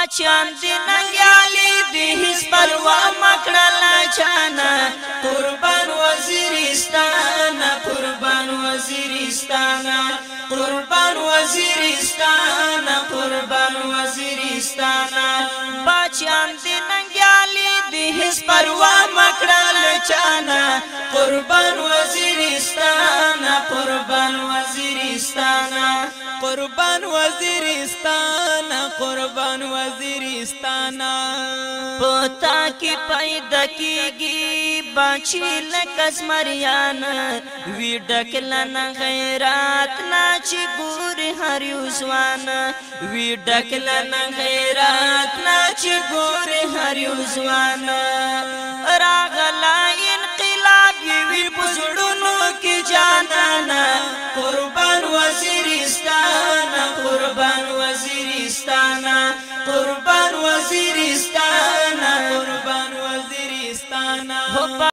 بچان دی ننگیالی دی حس پروا مکڑلا چانا قربان وزیرستان قربان وزیرستان قربان وزیرستان قربان وزیرستان بچان دی ننگیالی دی حس پروا مکڑلا چانا قربان وزیرستان قربان وزیرستان قربان وزیرستان قربان وزیرستان پتا کی پیدا کیگی بچی لکس مریان وی ڈکلن غیرات ناچی گور ہر یوزوان وی ڈکلن غیرات ناچی گور ہر یوزوان راغلا انقلاب وی بزرونو کی جانانا قربان وزیرستان قربان وزیرستان قربان وزیرستان قربان وزیرستان